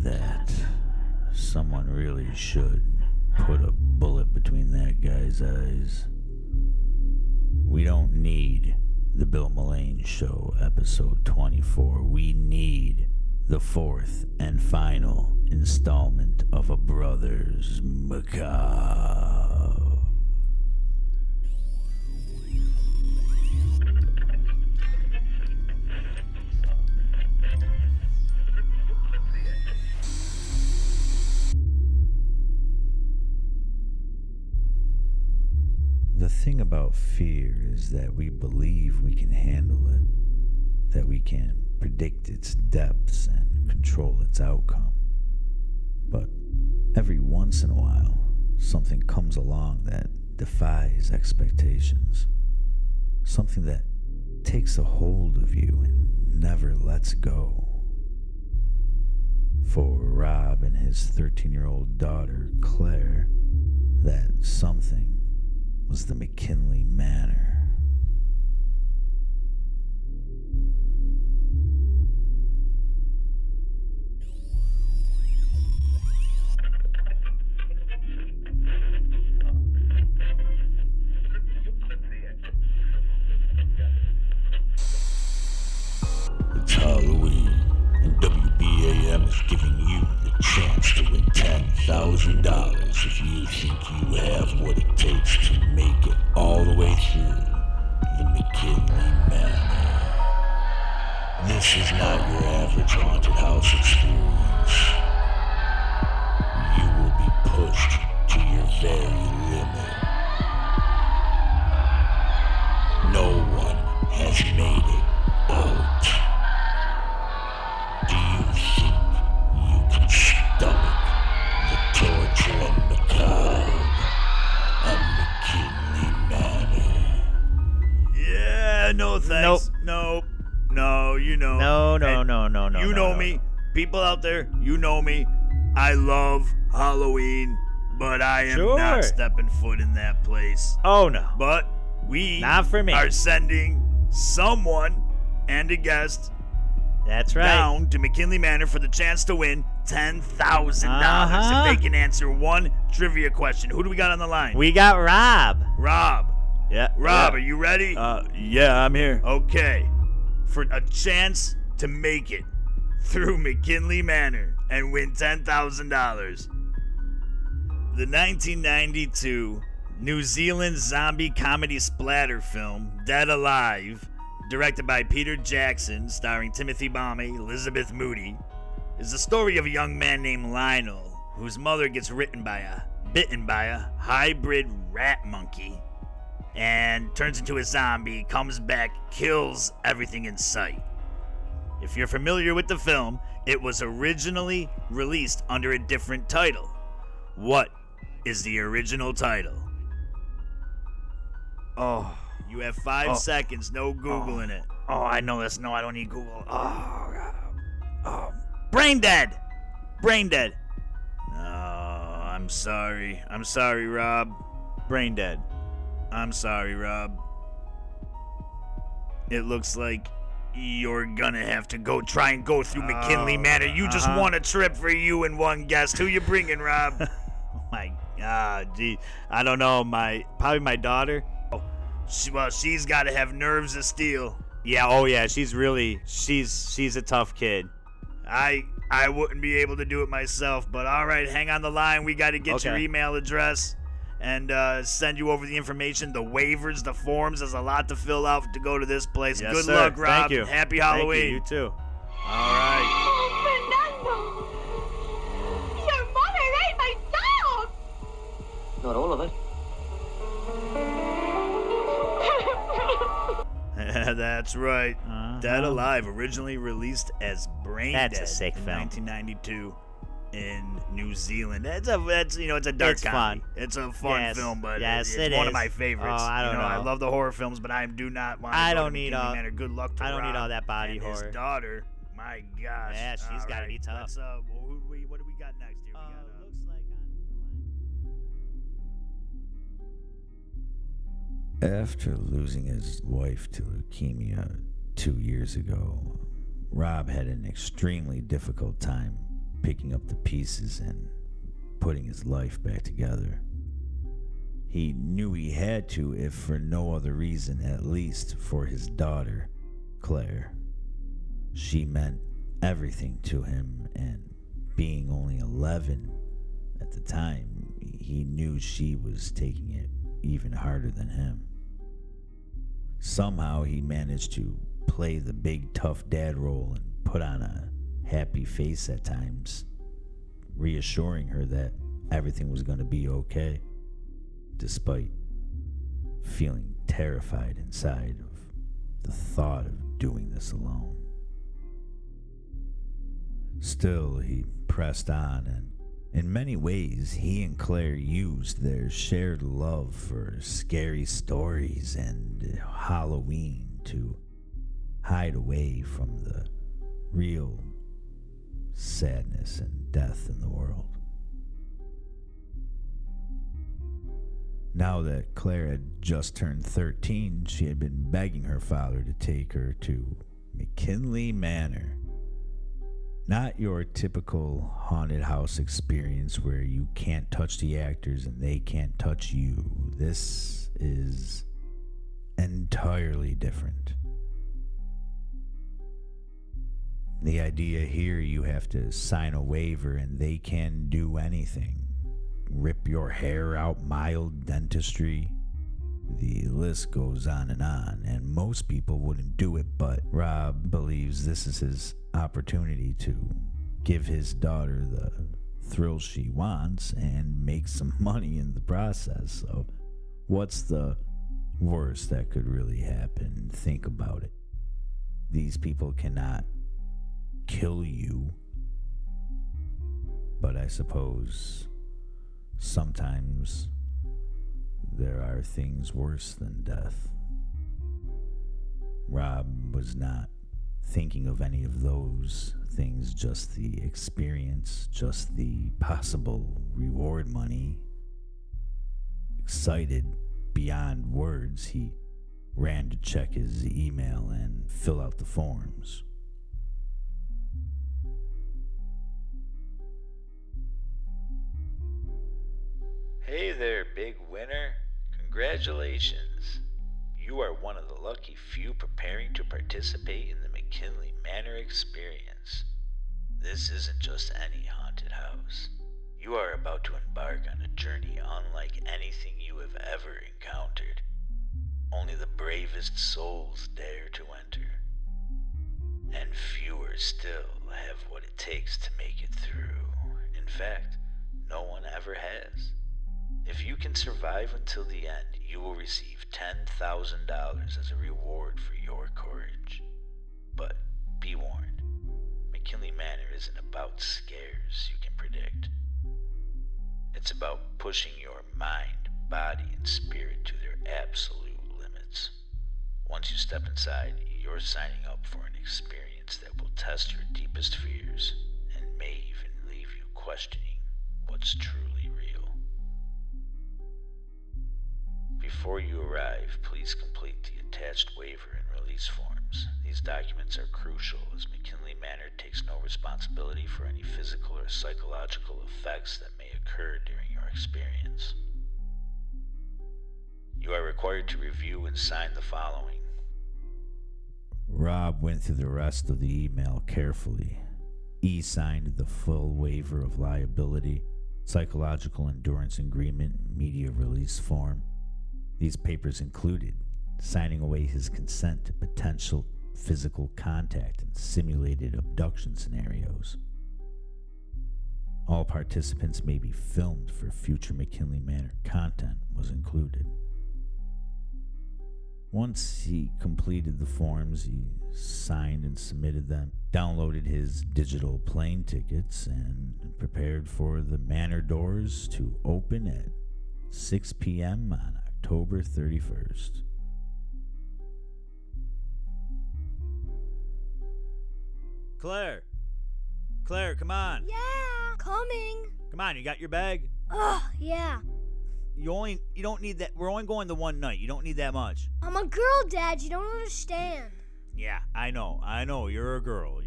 that, someone really should put a bullet between that guy's eyes. We don't need the Bill Mullane Show, episode 24. We need the fourth and final installment of A Brothers Macabre. The thing about fear is that we believe we can handle it, that we can predict its depths and control its outcome. But every once in a while, something comes along that defies expectations. Something that takes a hold of you and never lets go. For Rob and his 13-year-old daughter, Claire, that something was the McKinley Manor. It's Halloween, and WBAM is giving you the chance to win $10,000 if you think you have what it takes to make it all the way through the McKinley Manor. This is not your average haunted house experience. You will be pushed to your very limit. No one has made it out. Do you think you can stomach the torture and macabre of McKinley Manor? Yeah, no thanks. Nope. No, you know. No. You know me. People out there, you know me. I love Halloween, but I am not stepping foot in that place. Oh, no. But we Not for me. are sending someone and a guest That's right. down to McKinley Manor for the chance to win $10,000 Uh-huh. if they can answer one trivia question. Who do we got on the line? We got Rob. Rob. Yeah. Rob, are you ready? Yeah, I'm here. Okay. For a chance to make it through McKinley Manor and win $10,000. The 1992 New Zealand zombie comedy splatter film Dead Alive, directed by Peter Jackson, starring Timothy Balme, Elizabeth Moody, is the story of a young man named Lionel whose mother gets bitten by a hybrid rat monkey and turns into a zombie, comes back, kills everything in sight. If you're familiar with the film, it was originally released under a different title. What is the original title? Oh. You have 5 seconds, no Googling it. Oh, I know this. No, I don't need Google. Brain dead! Brain dead. No, I'm sorry. I'm sorry, Rob. Brain dead. I'm sorry, Rob. It looks like you're gonna have to try and go through McKinley Manor. You just won a trip for you and one guest. Who you bringing, Rob? Oh my God, gee. I don't know. Probably my daughter. She's got to have nerves of steel. Yeah. Oh yeah. She's a tough kid. I wouldn't be able to do it myself, but all right, hang on the line. We got to get your email address and send you over the information, the waivers, the forms. There's a lot to fill out to go to this place. Yes, Good sir. luck, Rob. Thank you. Happy Halloween. Thank you. You too. All right. Oh, Fernando! Your mother ate my dog! Not all of it. That's right. Dead Alive, originally released as Brain Dead. That's a sick in film. 1992 in New Zealand. It's a dark It's comedy. fun. It's a fun film, but it's it one is. of my favorites. Oh, I don't know. I love the horror films, but I do not want to I go don't to need McKinley all- Manor. Good luck to I don't need Rob all that body and horror. His daughter, my gosh. Yeah, she's All gotta be right, tough. Let's, what do we got next here? Looks like After losing his wife to leukemia 2 years ago, Rob had an extremely difficult time picking up the pieces and putting his life back together. He knew he had to, if for no other reason, at least for his daughter, Claire. She meant everything to him, and being only 11 at the time, he knew she was taking it even harder than him. Somehow he managed to play the big tough dad role and put on a happy face at times, reassuring her that everything was going to be okay, despite feeling terrified inside of the thought of doing this alone. Still, he pressed on, and in many ways, he and Claire used their shared love for scary stories and Halloween to hide away from the real sadness and death in the world. Now that Claire had just turned 13, she had been begging her father to take her to McKinley Manor. Not your typical haunted house experience where you can't touch the actors and they can't touch you. This is entirely different. The idea here, you have to sign a waiver and they can do anything. Rip your hair out, mild dentistry. The list goes on, and most people wouldn't do it, but Rob believes this is his opportunity to give his daughter the thrill she wants and make some money in the process. So what's the worst that could really happen? Think about it. These people cannot kill you, but I suppose sometimes there are things worse than death. Rob was not thinking of any of those things, just the experience, just the possible reward money. Excited beyond words, he ran to check his email and fill out the forms. Hey there, big winner. Congratulations. You are one of the lucky few preparing to participate in the McKinley Manor experience. This isn't just any haunted house. You are about to embark on a journey unlike anything you have ever encountered. Only the bravest souls dare to enter. And fewer still have what it takes to make it through. In fact, no one ever has. If you can survive until the end, you will receive $10,000 as a reward for your courage. But be warned, McKinley Manor isn't about scares you can predict. It's about pushing your mind, body, and spirit to their absolute limits. Once you step inside, you're signing up for an experience that will test your deepest fears and may even leave you questioning what's truly real. Before you arrive, please complete the attached waiver and release forms. These documents are crucial as McKinley Manor takes no responsibility for any physical or psychological effects that may occur during your experience. You are required to review and sign the following. Rob went through the rest of the email carefully. He signed the full waiver of liability, psychological endurance agreement, media release form. These papers included signing away his consent to potential physical contact and simulated abduction scenarios. All participants may be filmed for future McKinley Manor content was included. Once he completed the forms, he signed and submitted them, downloaded his digital plane tickets, and prepared for the manor doors to open at 6 p.m. on October 31st. Claire, come on. Yeah, coming. Come on, you got your bag? Ugh, yeah. You don't need that. We're only going the one night. You don't need that much. I'm a girl, Dad. You don't understand. Yeah, I know. You're a girl.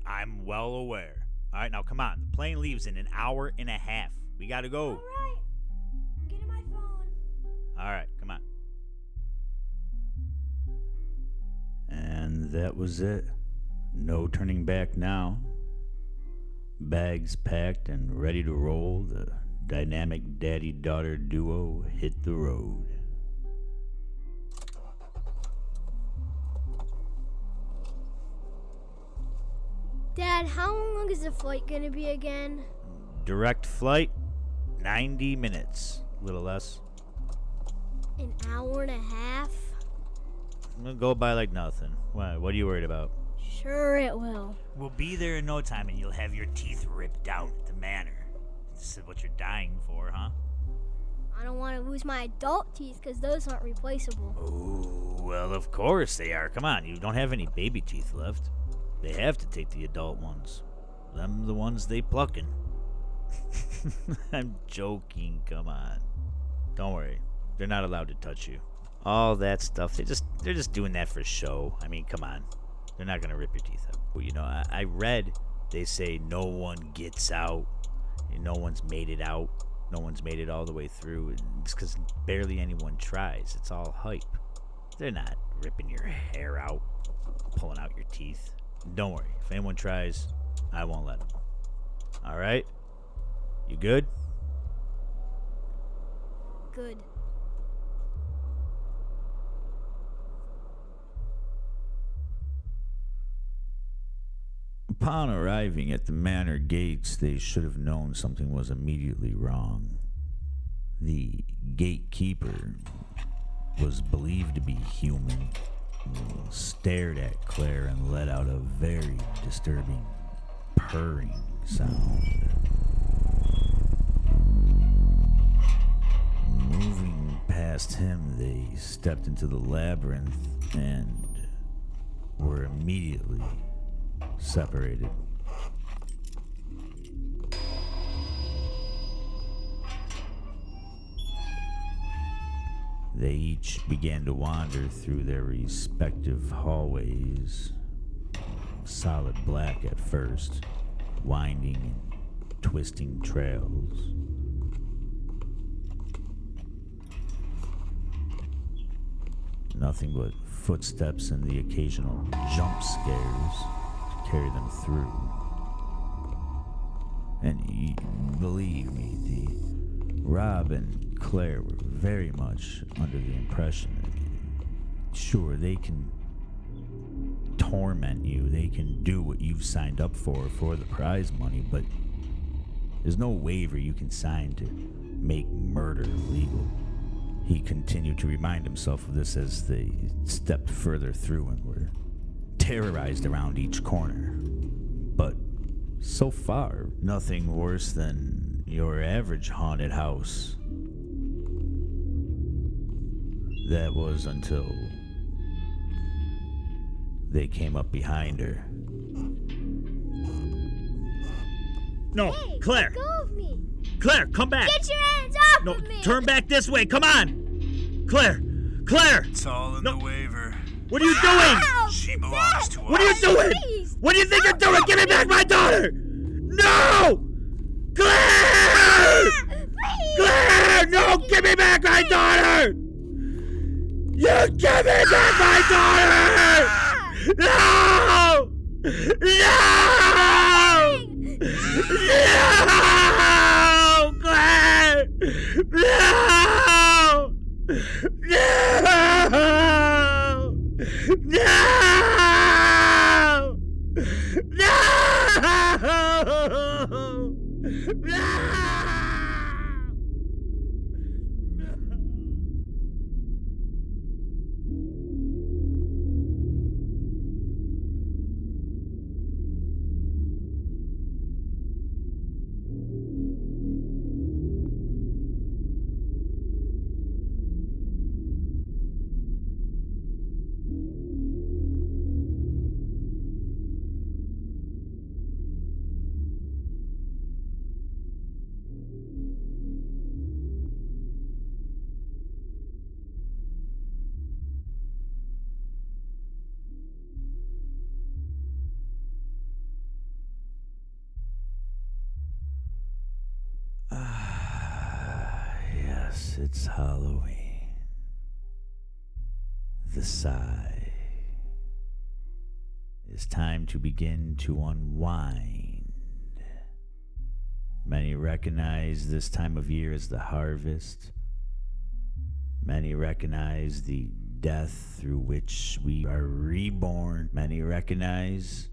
I'm well aware. All right, now come on. The plane leaves in an hour and a half. We gotta go. All right. I'm getting my phone. All right, come on. And that was it. No turning back now. Bags packed and ready to roll, the dynamic daddy-daughter duo hit the road. Dad, how long is the flight gonna be again? Direct flight, 90 minutes. A little less. An hour and a half? We'll go by like nothing. Why? What are you worried about? Sure it will. We'll be there in no time and you'll have your teeth ripped out at the manor. This is what you're dying for, huh? I don't want to lose my adult teeth because those aren't replaceable. Oh, well, of course they are. Come on, you don't have any baby teeth left. They have to take the adult ones. Them the ones they pluckin'. I'm joking, come on. Don't worry. They're not allowed to touch you. All that stuff, they're just doing that for show. I mean, come on. They're not gonna rip your teeth out. Well, you know, I read they say no one gets out. No one's made it out. No one's made it all the way through. It's because barely anyone tries. It's all hype. They're not ripping your hair out, pulling out your teeth. Don't worry. If anyone tries, I won't let them. All right? You good? Good. Upon arriving at the manor gates, they should have known something was immediately wrong. The gatekeeper was believed to be human, stared at Claire and let out a very disturbing purring sound. Moving past him, they stepped into the labyrinth and were immediately separated. They each began to wander through their respective hallways, solid black at first, winding and twisting trails. Nothing but footsteps and the occasional jump scares to carry them through. And believe me, Rob and Claire were very much under the impression that, sure, they can torment you, they can do what you've signed up for the prize money, but there's no waiver you can sign to make murder legal. He continued to remind himself of this as they stepped further through and were terrorized around each corner. But so far, nothing worse than your average haunted house. That was until they came up behind her. No, Hey, Claire! let go of me! Claire, come back! Get your hands off No, of me! turn back this way, come on! Claire! Claire! It's all in No. the waiver. What are you doing? Ow! She belongs to us. What are you doing? Please! What do you think you're doing? Give me back my daughter! No! Claire! Please! Claire! No! Give me back my daughter! You give me back my daughter! No! No! No! Claire! No! No! No! Yes, it's Halloween. The sigh. It's time to begin to unwind. Many recognize this time of year as the harvest. Many recognize the death through which we are reborn. Many recognize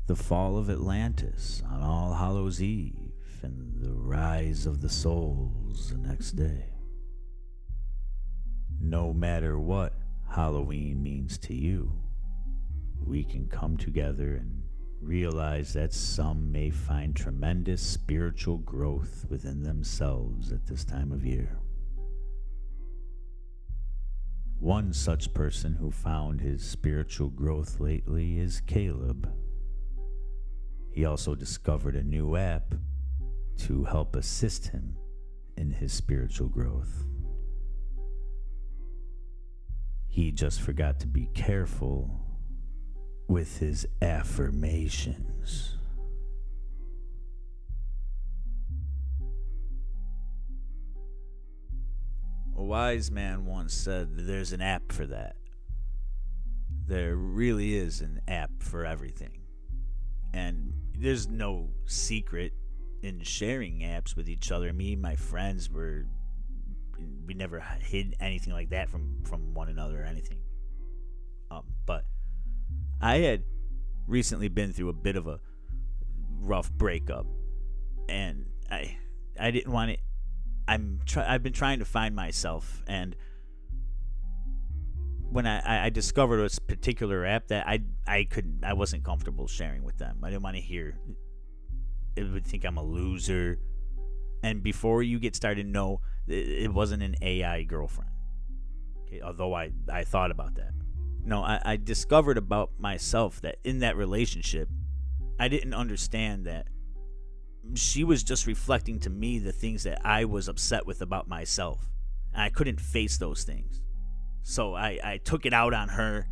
the fall of Atlantis on All Hallows Eve and the rise of the souls the next day. No matter what Halloween means to you, we can come together and realize that some may find tremendous spiritual growth within themselves at this time of year. One such person who found his spiritual growth lately is Caleb. He also discovered a new app to help assist him in his spiritual growth. He just forgot to be careful with his affirmations. A wise man once said there's an app for that. There really is an app for everything. And there's no secret in sharing apps with each other. Me and my friends we never hid anything like that from one another or anything. But I had recently been through a bit of a rough breakup, and I didn't want it. I've been trying to find myself, and when I discovered this particular app that I wasn't comfortable sharing with them. I didn't want to hear it would think I'm a loser. And before you get started, no, it wasn't an AI girlfriend. Okay, although I thought about that. No, I discovered about myself that in that relationship, I didn't understand that she was just reflecting to me the things that I was upset with about myself. And I couldn't face those things. So I took it out on her,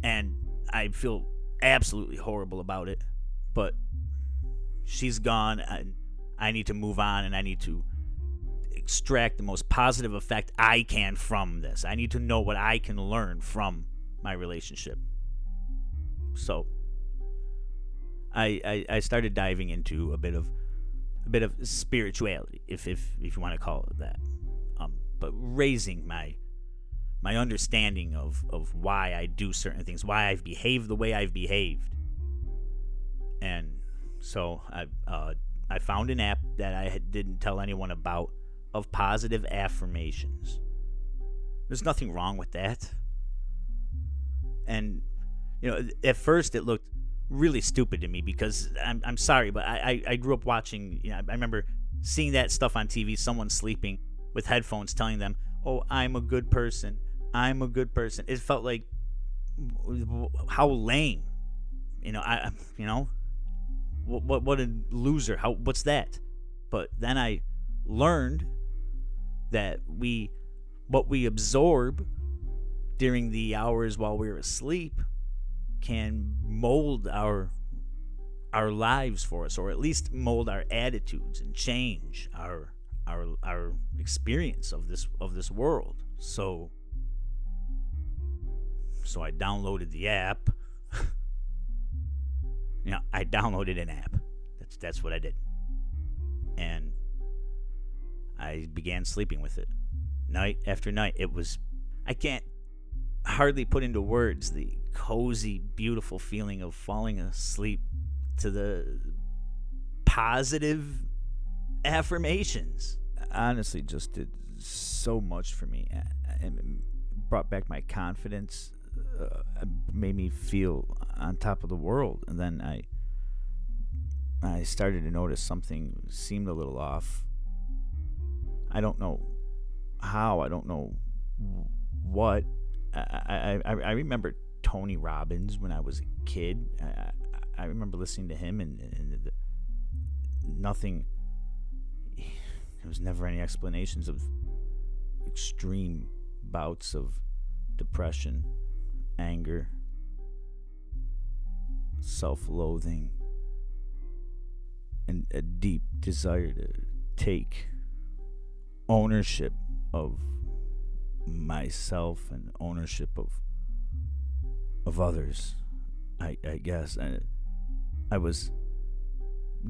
and I feel absolutely horrible about it. But she's gone, and I need to move on, and I need to extract the most positive effect I can from this. I need to know what I can learn from my relationship. So I started diving into a bit of spirituality, if you want to call it that. But raising my understanding of why I do certain things, why I've behaved the way I've behaved. And so I found an app that I didn't tell anyone about of positive affirmations. There's nothing wrong with that. And at first it looked really stupid to me because I'm sorry, but I grew up watching. I remember seeing that stuff on TV. Someone sleeping with headphones, telling them, "Oh, I'm a good person. I'm a good person." It felt like how lame. What a loser. What's that? But then I learned that what we absorb during the hours while we're asleep can mold our lives for us, or at least mold our attitudes and change our experience of this world. So I downloaded the app. I downloaded an app. That's what I did. And I began sleeping with it. Night after night. I can't hardly put into words the cozy, beautiful feeling of falling asleep to the positive affirmations. Honestly, just did so much for me. And brought back my confidence. Made me feel on top of the world. And then I started to notice something seemed a little off. I don't know how. I don't know what. I remember Tony Robbins when I was a kid. I remember listening to him, and nothing. There was never any explanations of extreme bouts of depression, anger, self-loathing, and a deep desire to take ownership of myself and ownership of others. I guess I was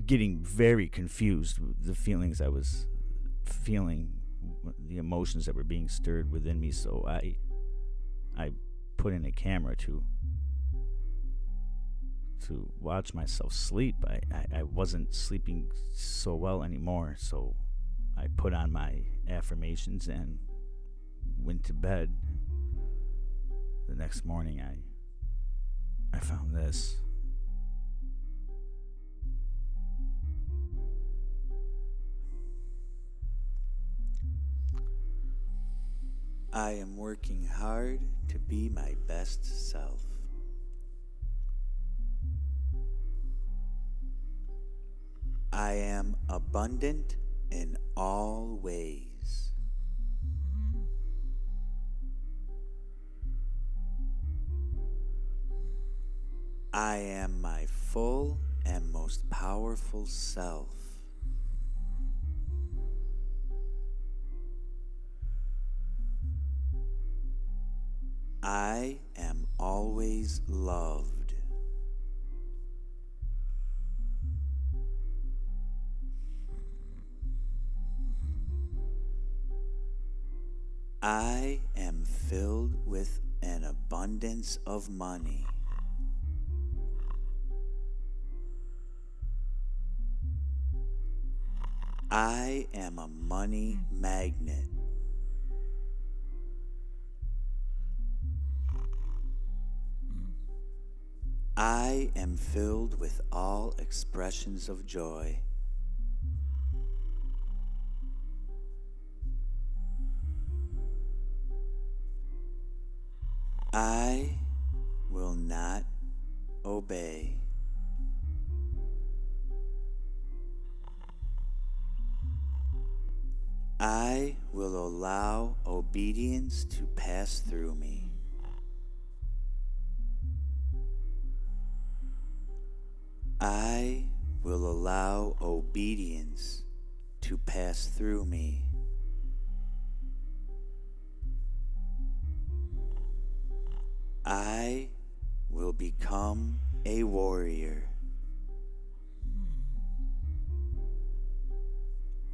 getting very confused with the feelings I was feeling, the emotions that were being stirred within me. So I put in a camera to watch myself sleep. I wasn't sleeping so well anymore, so I put on my affirmations and went to bed. The next morning I found this. I am working hard to be my best self. I am abundant in all ways. I am my full and most powerful self. I am always loved. I am filled with an abundance of money. I am a money magnet. I am filled with all expressions of joy. I will not obey. I will allow obedience to pass through me. I will allow obedience to pass through me. I will become a warrior.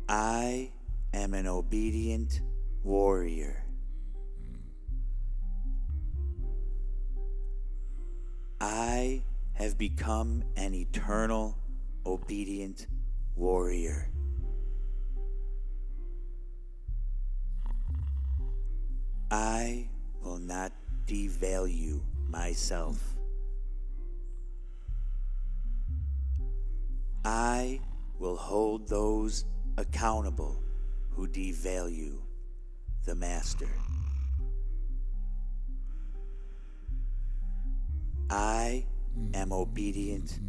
I am an obedient warrior. I have become an eternal, obedient warrior. I will not devalue myself. I will hold those accountable who devalue the master. I am obedient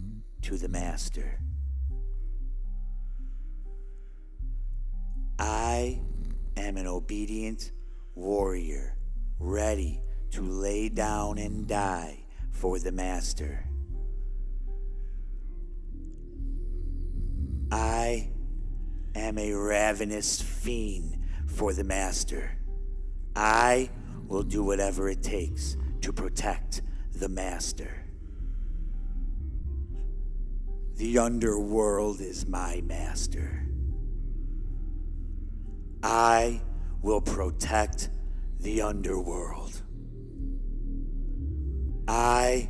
to the master. I am an obedient warrior, ready to lay down and die for the master. I am a ravenous fiend for the master. I will do whatever it takes to protect the master. The underworld is my master. I will protect the underworld. I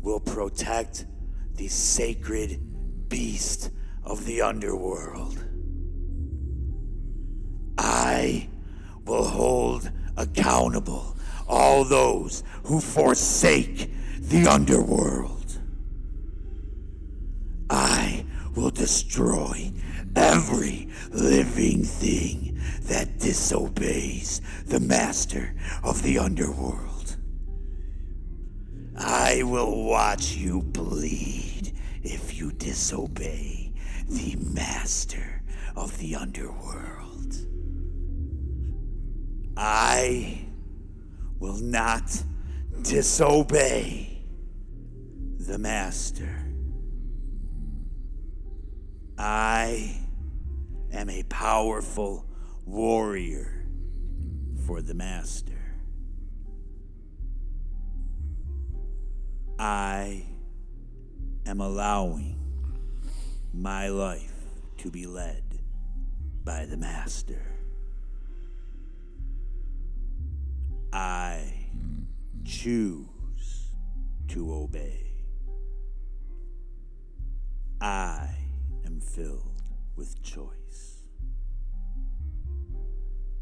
will protect the sacred beast of the underworld. I will hold accountable all those who forsake the underworld. I will destroy every living thing that disobeys the master of the underworld. I will watch you bleed if you disobey the master of the underworld. I will not disobey the master. I am a powerful warrior for the Master. I am allowing my life to be led by the Master. I choose to obey. I am filled with choice.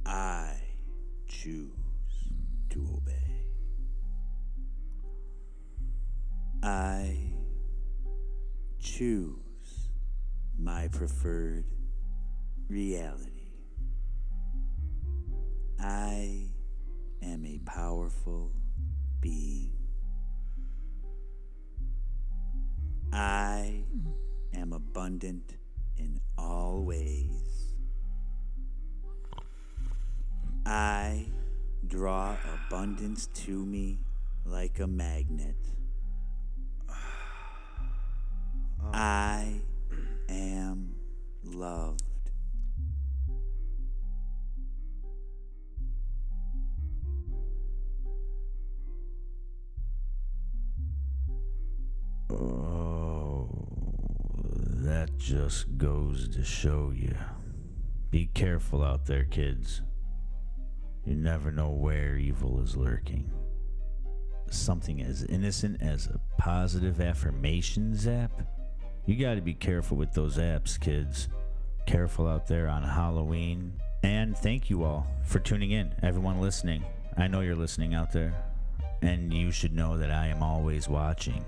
I choose to obey. I choose my preferred reality. I am a powerful being. I am abundant in all ways. I draw abundance to me like a magnet. I am loved. Oh, that just goes to show you. Be careful out there, kids. You never know where evil is lurking. Something as innocent as a positive affirmations app? You gotta be careful with those apps, kids. Careful out there on Halloween. And thank you all for tuning in, everyone listening. I know you're listening out there. And you should know that I am always watching.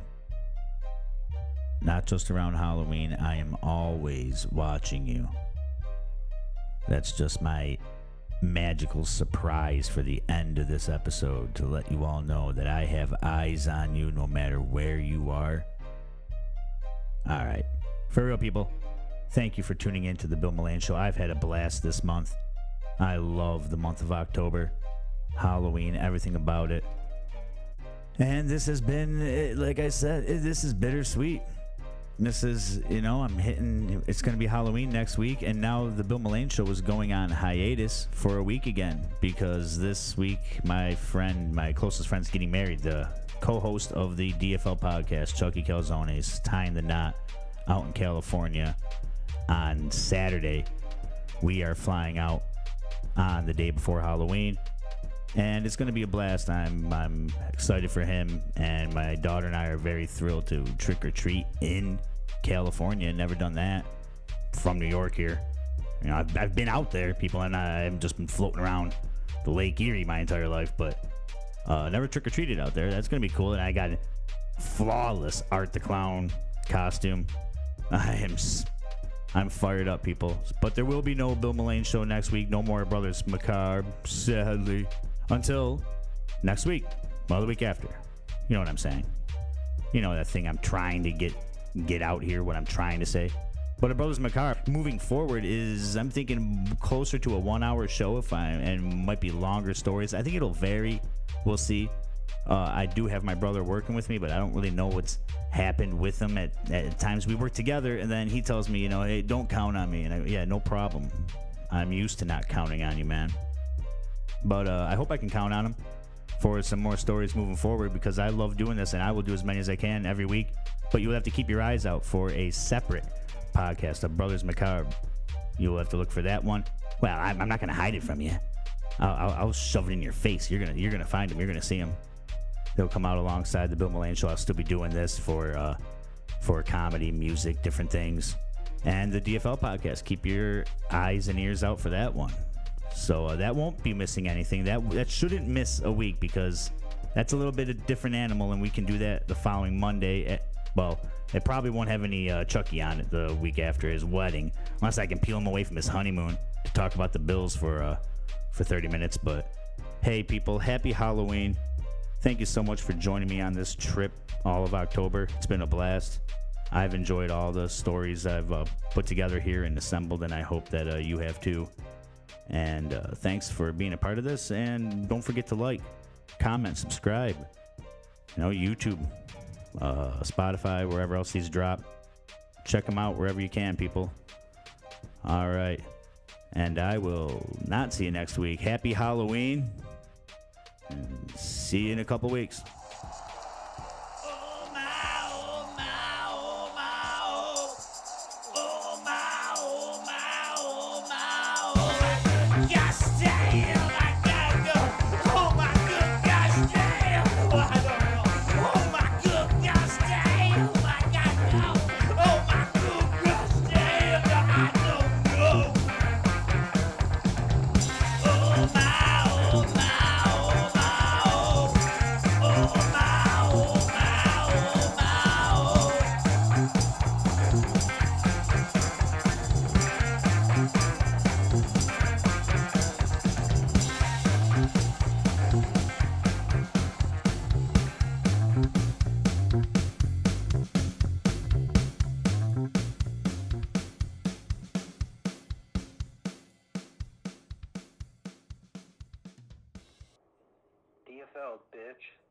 Not just around Halloween, I am always watching you. That's just my magical surprise for the end of this episode, to let you all know that I have eyes on you no matter where you are. Alright, for real people, thank you for tuning in to the Bill Mullane Show. I've had a blast this month. I love the month of October, Halloween, everything about it. And this has been, like I said, this is bittersweet. This is, it's going to be Halloween next week, and now the Bill Mullane Show is going on hiatus for a week again, because this week my closest friend's getting married. The co-host of the DFL podcast, Chucky Calzone, is tying the knot out in California on Saturday. We are flying out on the day before Halloween, and it's going to be a blast. I'm excited for him, and my daughter and I are very thrilled to trick or treat in California. Never done that from New York here. I've been out there, people, and I've just been floating around the Lake Erie my entire life, but never trick or treated out there. That's going to be cool. And I got a flawless Art the Clown costume. I'm fired up, people. But there will be no Bill Mullane Show next week. No more Brothers Macabre, sadly. Until next week. Well, the week after. You know what I'm saying. You know that thing I'm trying to get out here, what I'm trying to say. But A Brothers Macabre, moving forward, I'm thinking closer to a 1-hour show and might be longer stories. I think it'll vary. We'll see. I do have my brother working with me, but I don't really know what's happened with him. At times we work together, and then he tells me, hey, don't count on me. And yeah, no problem. I'm used to not counting on you, man. But I hope I can count on him for some more stories moving forward, because I love doing this, and I will do as many as I can every week. But you'll have to keep your eyes out for a separate podcast, A Brothers Macabre. You'll have to look for that one. Well, I'm not going to hide it from you. I'll shove it in your face. You're gonna find him. You're gonna see him. They'll come out alongside the Bill Mullane Show. I'll still be doing this for comedy, music, different things, and the DFL podcast. Keep your eyes and ears out for that one. So that won't be missing anything. That shouldn't miss a week, because that's a little bit of a different animal, and we can do that the following Monday. It probably won't have any Chucky on it the week after his wedding, unless I can peel him away from his honeymoon to talk about the Bills for 30 minutes. But hey, people, happy Halloween. Thank you so much for joining me on this trip all of October. It's been a blast. I've enjoyed all the stories I've put together here and assembled, and I hope that you have too. And thanks for being a part of this. And don't forget to like, comment, subscribe. YouTube, Spotify, wherever else these drop. Check them out wherever you can, people. All right. And I will not see you next week. Happy Halloween. And see you in a couple weeks. DFL, bitch.